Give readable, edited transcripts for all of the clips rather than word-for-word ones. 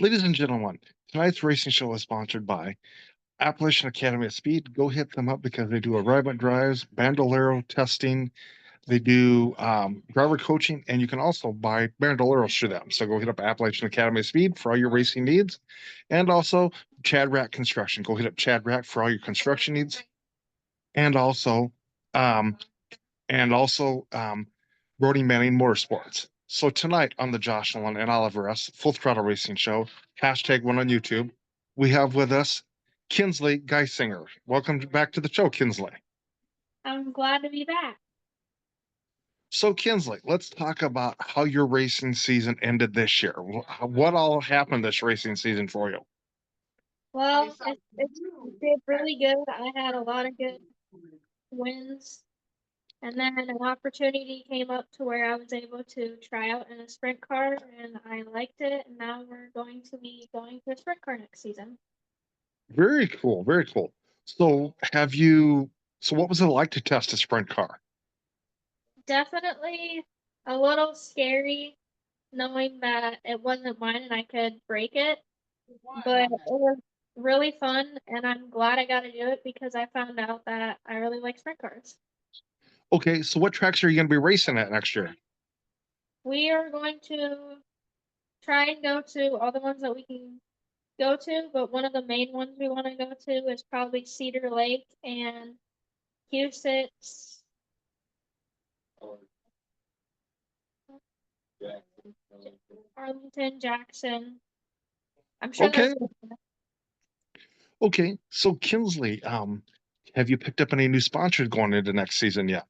Ladies and gentlemen, tonight's racing show is sponsored by Appalachian Academy of Speed. Go hit them up because they do arrivement drives, bandolero testing. They do driver coaching, and you can also buy bandoleros through them. So go hit up Appalachian Academy of Speed for all your racing needs. And also Chad Rack Construction. Go hit up Chad Rack for all your construction needs. And also, um, Brody Manning Motorsports. So tonight on the Josh Nolan and Oliver S. Full Throttle Racing Show, #1 on YouTube, we have with us Kinzlee Geissinger. Welcome back to the show, Kinzlee. I'm glad to be back. So Kinzlee, let's talk about how your racing season ended this year. What all happened this racing season for you? Well, it did really good. I had a lot of good wins. And then an opportunity came up to where I was able to try out in a sprint car, and I liked it. And now we're going to be going to a sprint car next season. Very cool, very cool. So what was it like to test a sprint car? Definitely a little scary knowing that it wasn't mine and I could break it, but it was really fun, and I'm glad I got to do it because I found out that I really like sprint cars. Okay, so what tracks are you going to be racing at next year? We are going to try and go to all the ones that we can go to, but one of the main ones we want to go to is probably Cedar Lake and Huset's. Arlington, Jackson. I'm sure Okay, there's. okay. So Kinzlee, have you picked up any new sponsors going into next season yet?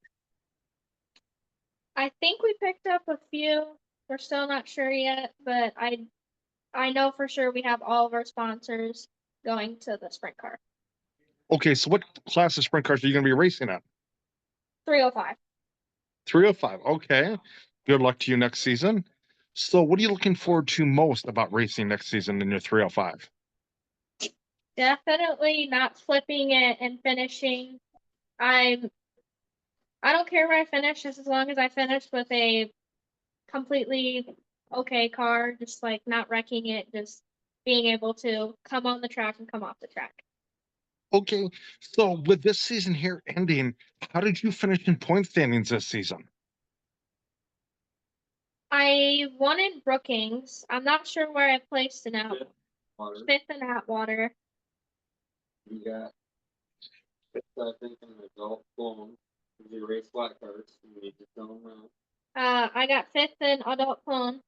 I think we picked up a few. We're still not sure yet, but I know for sure we have all of our sponsors going to the sprint car. Okay, so what class of sprint cars are you going to be racing at? 305. 305. Okay. Good luck to you next season. So, what are you looking forward to most about racing next season in your 305? Definitely not flipping it and finishing. I'm I don't care where I finish, just as long as I finish with a completely okay car, just like not wrecking it, just being able to come on the track and come off the track. Okay. So, with this season here ending, how did you finish in point standings this season? I won in Brookings. I'm not sure where I placed in fifth in Atwater. You got fifth, I think, in the golf clone. You race flat cars. You need to tell them now. I got fifth in adult clone.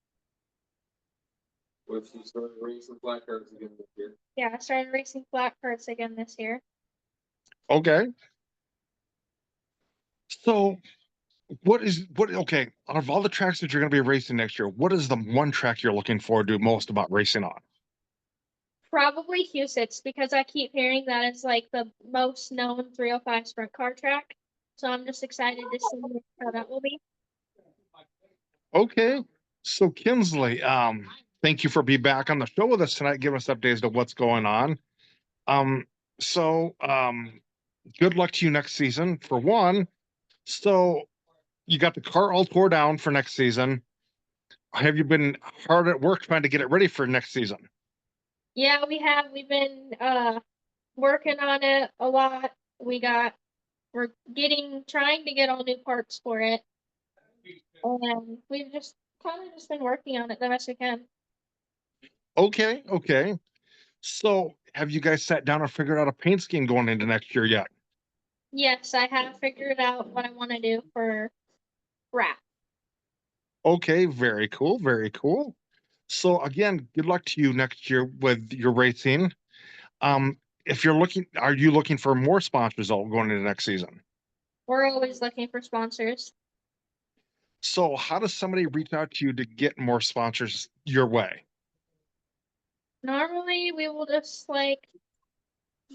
Which you started racing flat cars again this year. Yeah, I started racing flat carts again this year. Okay. So, okay, out of all the tracks that you're going to be racing next year, what is the one track you're looking forward to most about racing on? Probably Huset's because I keep hearing that it's like the most known 305 sprint car track. So I'm just excited to see how that will be. Okay. So, Kinzlee, thank you for being back on the show with us tonight, giving us updates to what's going on. Um, so good luck to you next season for one. So you got the car all tore down for next season. Have you been hard at work trying to get it ready for next season? Yeah, we have. We've been working on it a lot. We're trying to get all new parts for it. And we've just kind of just been working on it the best we can. Okay, okay. So have you guys sat down and figured out a paint scheme going into next year yet? Yes, I have figured out what I want to do for wrap. Okay, very cool, very cool. So again, good luck to you next year with your racing. If you're looking, are you looking for more sponsors going into next season? We're always looking for sponsors. So how does somebody reach out to you to get more sponsors your way? Normally, we will just like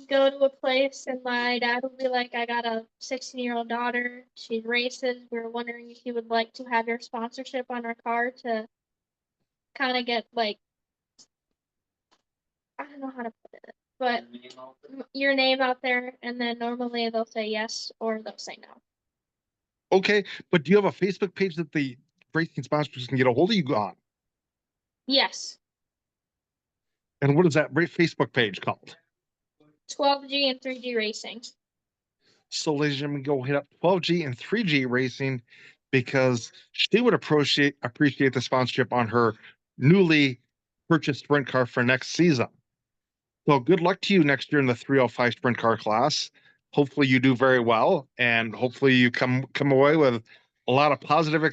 go to a place and my dad will be like, I got a 16-year-old daughter. She races. We're wondering if you would like to have your sponsorship on our car to kind of get like, I don't know how to put it, but your name out there. And then normally they'll say yes or they'll say no. Okay, but do you have a Facebook page that the racing sponsors can get a hold of you on? Yes. And what is that Facebook page called? 12G and 3G Racing. So, ladies and gentlemen, go hit up 12G and 3G Racing because she would appreciate the sponsorship on her newly purchased sprint car for next season. So, good luck to you next year in the 305 sprint car class. Hopefully, you do very well, and hopefully, you come away with a lot of positive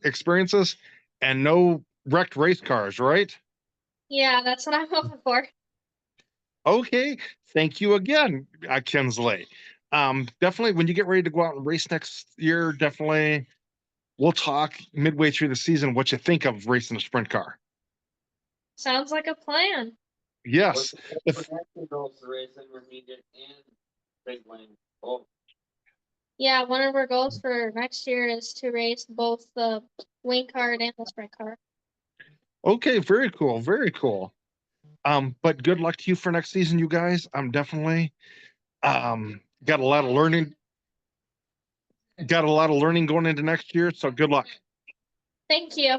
experiences and no wrecked race cars. Right? Yeah, that's what I'm hoping for. Okay. Thank you again, Kinzlee. Definitely, when you get ready to go out and race next year, definitely we'll talk midway through the season what you think of racing a sprint car. Sounds like a plan. Yes. Goals to racing intermediate and big lane. Oh, Yeah, one of our goals for next year is to race both the wing card and the sprint car. Okay, very cool. Very cool. But good luck to you for next season, you guys. I'm definitely got a lot of learning. Got a lot of learning going into next year. So good luck. Thank you.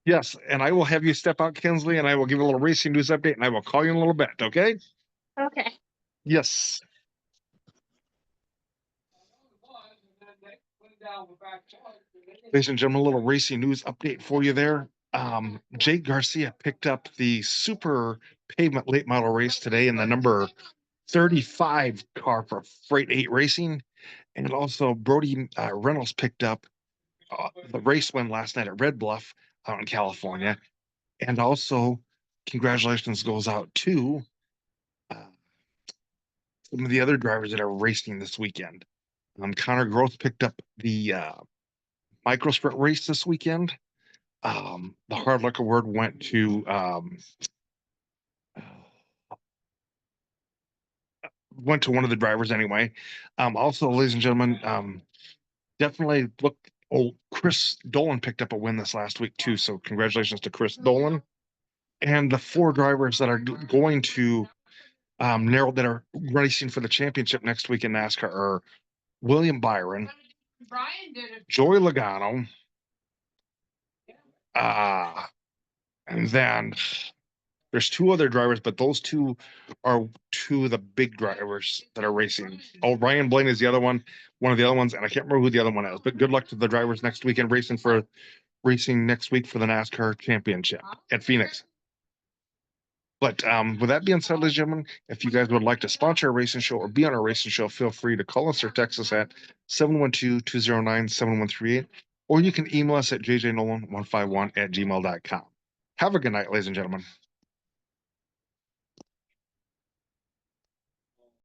Yes, and I will have you step out, Kinzlee, and I will give you a little racing news update, and I will call you in a little bit. Okay? Okay. Yes. Ladies and gentlemen, a little racing news update for you there. Jake Garcia picked up the super pavement late model race today in the number 35 car for Freight 8 Racing. And also Brody Reynolds picked up the race win last night at Red Bluff out in California. And also congratulations goes out to some of the other drivers that are racing this weekend. Connor Groth picked up the micro sprint race this weekend. The hard luck award went to one of the drivers anyway. Also, ladies and gentlemen, definitely look. Oh, Chris Dolan picked up a win this last week too. So congratulations to Chris Dolan. And the 4 drivers that are going to narrow that are racing for the championship next week in NASCAR are William Byron, Joey Logano, and then there's 2 other drivers, but those 2 are 2 of the big drivers that are racing. Oh, Ryan Blaine is the other one of the other ones, and I can't remember who the other one is. But good luck to the drivers next weekend racing next week for the NASCAR championship at Phoenix. But with that being said, ladies and gentlemen, if you guys would like to sponsor a racing show or be on a racing show, feel free to call us or text us at 712-209-7138, or you can email us at jjnolan151@gmail.com. Have a good night, ladies and gentlemen.